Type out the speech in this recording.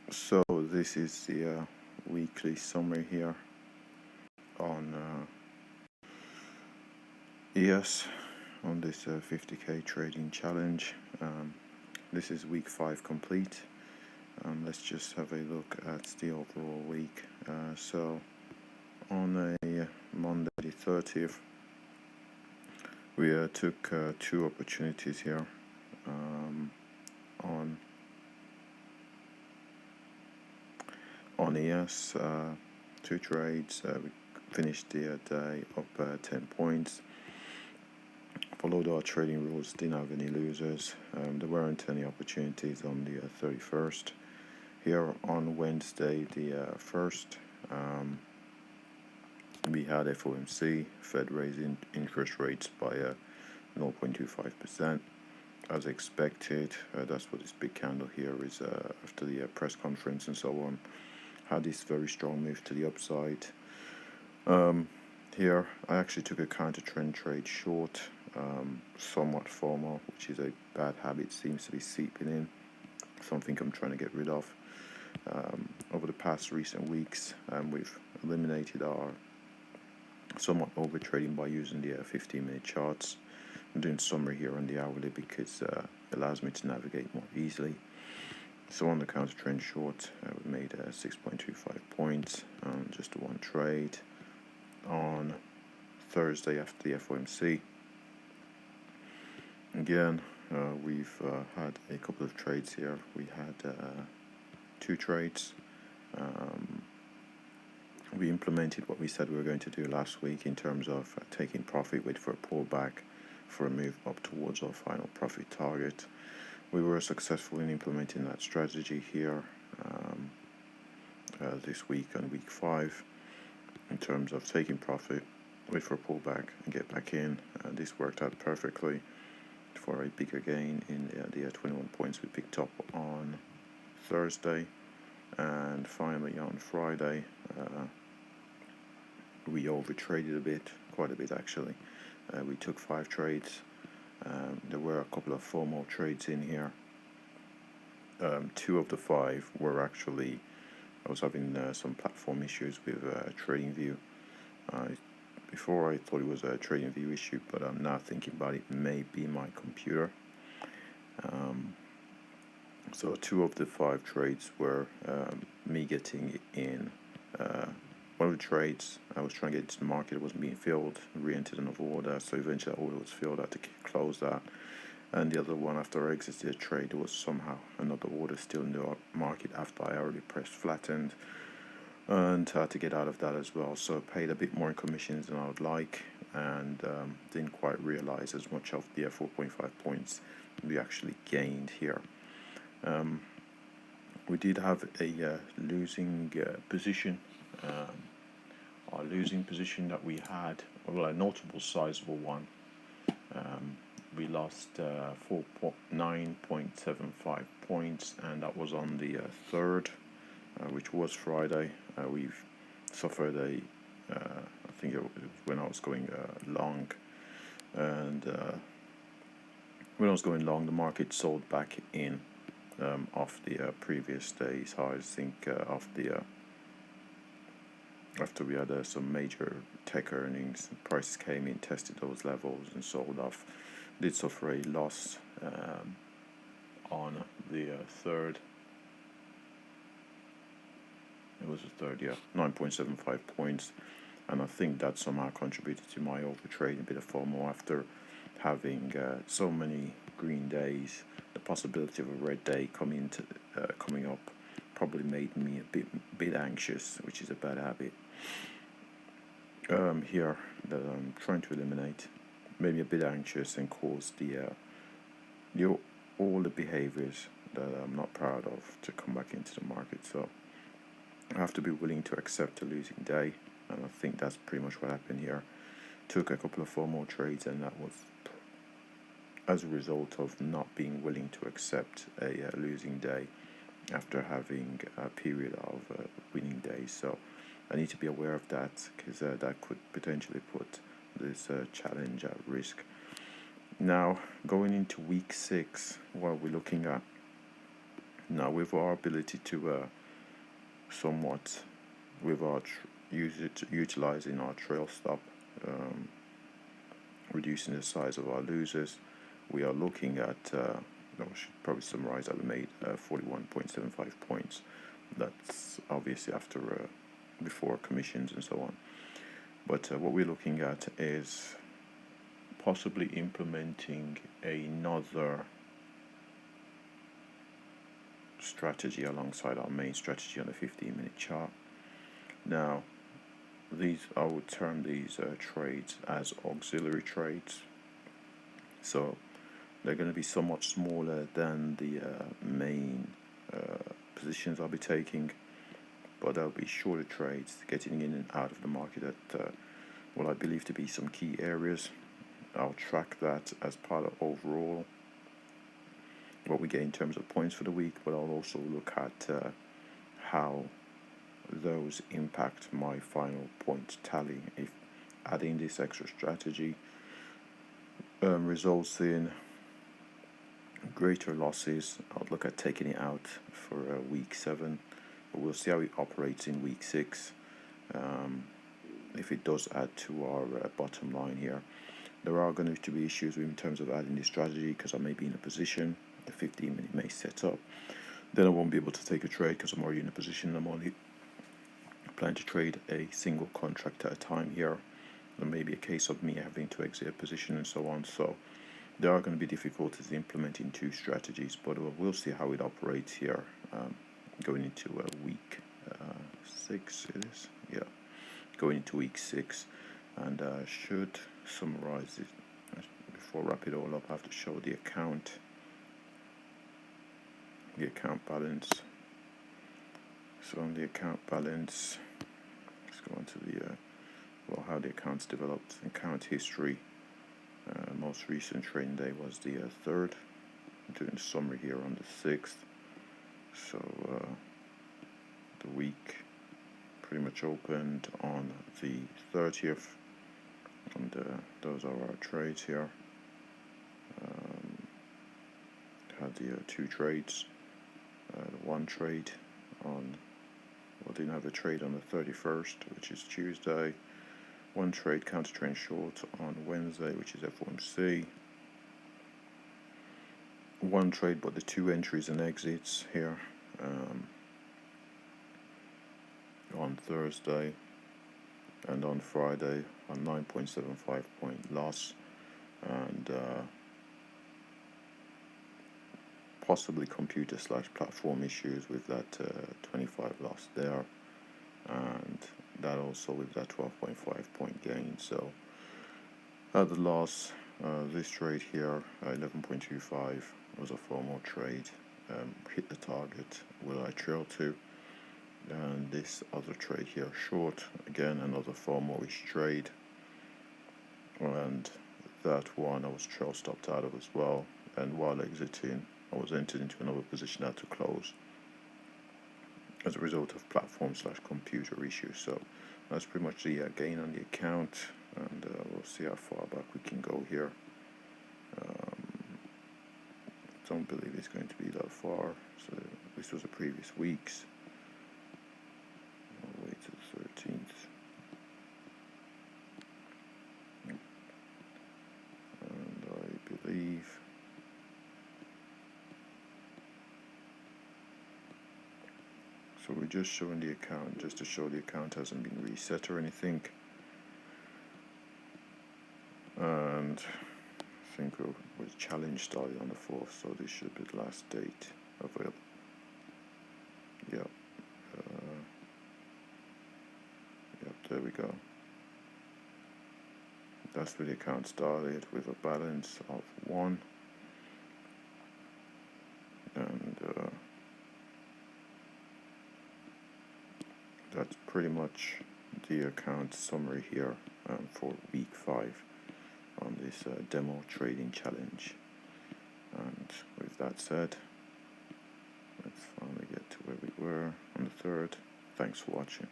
So this is the weekly summary here on ES on this 50k trading challenge. This is week 5 complete. Let's just have a look at the overall week. So on a Monday the 30th, we took 2 opportunities here on ES. 2 trades. We finished the day up 10 points. Followed our trading rules, didn't have any losers. There weren't any opportunities on the 31st. Here on Wednesday the 1st, we had FOMC, Fed raising interest rates by 0.25%. As expected, that's what this big candle here is after the press conference and so on. Had this very strong move to the upside. Here, I actually took a counter trend trade short, somewhat formal, which is a bad habit, seems to be seeping in, something I'm trying to get rid of. Over the past recent weeks, we've eliminated our somewhat over trading by using the 15-minute charts. I'm doing summary here on the hourly because it allows me to navigate more easily. So on the counter trend short, we made 6.25 points on just one trade. On Thursday after the FOMC, again, we've had a couple of trades here. We had 2 trades. We implemented what we said we were going to do last week in terms of taking profit, wait for a pullback for a move up towards our final profit target. We were successful in implementing that strategy here this week on week 5 in terms of taking profit, wait for a pullback and get back in. This worked out perfectly for a bigger gain in the 21 points we picked up on Thursday. And finally on Friday, we overtraded a bit, quite a bit actually. We took 5 trades. There were a couple of formal trades in here. 2 of the 5 were actually, I was having some platform issues with TradingView. Before I thought it was a TradingView issue, but I'm now thinking about it may be my computer. So 2 of the 5 trades were me getting in. One of the trades, I was trying to get into the market, it wasn't being filled, re-entered another order, so eventually that order was filled, I had to close that. And the other one, after I exited the trade, there was somehow another order still in the market after I already pressed flattened, and I had to get out of that as well. So I paid a bit more in commissions than I would like, and didn't quite realize as much of the 4.5 points we actually gained here. We did have a losing position. Our losing position that we had, well, a notable sizable one. We lost 9.75 points, and that was on the 3rd, which was Friday. We've suffered I think it was when I was going long, and when I was going long, the market sold back in off the previous day's highs. I think after we had some major tech earnings, prices came in, tested those levels, and sold off. Did suffer a loss on the 3rd. It was the 3rd, yeah, 9.75 points, and I think that somehow contributed to my overtrade, a bit of FOMO after having so many green days. The possibility of a red day coming up probably made me a bit anxious, which is a bad habit. Here that I'm trying to eliminate, made me a bit anxious and caused all the behaviors that I'm not proud of to come back into the market. So I have to be willing to accept a losing day, and I think that's pretty much what happened here. Took a couple of formal trades, and that was as a result of not being willing to accept a losing day after having a period of winning days. So I need to be aware of that, because that could potentially put this challenge at risk. Now, going into week 6, what we're looking at, Now, with our ability to somewhat, with our utilizing our trail stop, um, reducing the size of our losers, we are looking at, I should probably summarize that we made 41.75 points. That's obviously after, before commissions and so on. But what we're looking at is possibly implementing another strategy alongside our main strategy on the 15-minute chart. Now, I would term these trades as auxiliary trades. So they're going to be somewhat smaller than the main positions I'll be taking, but they'll be shorter trades, getting in and out of the market at what I believe to be some key areas. I'll track that as part of overall what we get in terms of points for the week, but I'll also look at how those impact my final point tally. If adding this extra strategy results in greater losses, I'll look at taking it out for week 7, but we'll see how it operates in week 6. If it does add to our bottom line here, there are going to be issues in terms of adding this strategy, because I may be in a position, the 15-minute may set up, then I won't be able to take a trade because I'm already in a position. I'm only planning to trade a single contract at a time here. There may be a case of me having to exit a position and so on. So there are going to be difficulties implementing 2 strategies, but we'll see how it operates here going into week 6. It is, yeah, going into week 6, and should summarize it. Before I wrap it all up, I have to show the account balance. So on the account balance, let's go on to the how the accounts developed. Account history. Most recent trading day was the 3rd. I'm doing a summary here on the 6th. So the week pretty much opened on the 30th, and those are our trades here. Had the 2 trades. One trade didn't have a trade on the 31st, which is Tuesday. One trade counter trend short on Wednesday, which is FOMC. One trade, but the 2 entries and exits here on Thursday, and on Friday a 9.75 point loss, and possibly computer/platform issues with that 25 loss there, and that also with that 12.5 point gain. So at the loss, this trade here 11.25 was a formal trade, hit the target where I trailed to, and this other trade here short, again another formal-ish trade, and that one I was trail stopped out of as well, and while exiting I was entered into another position at to close as a result of platform/computer issues. So that's pretty much the gain on the account, and we'll see how far back we can go here. Don't believe it's going to be that far. So this was the previous week's. All the way to the 13th. And I believe so we're just showing the account just to show the account hasn't been reset or anything. And I think it was challenge started on the 4th, so this should be the last date available. Yep. Yep, there we go. That's where the account started, with a balance of 1. And that's pretty much the account summary here for week 5 on this demo trading challenge. And with that said, let's finally get to where we were on the 3rd. Thanks for watching.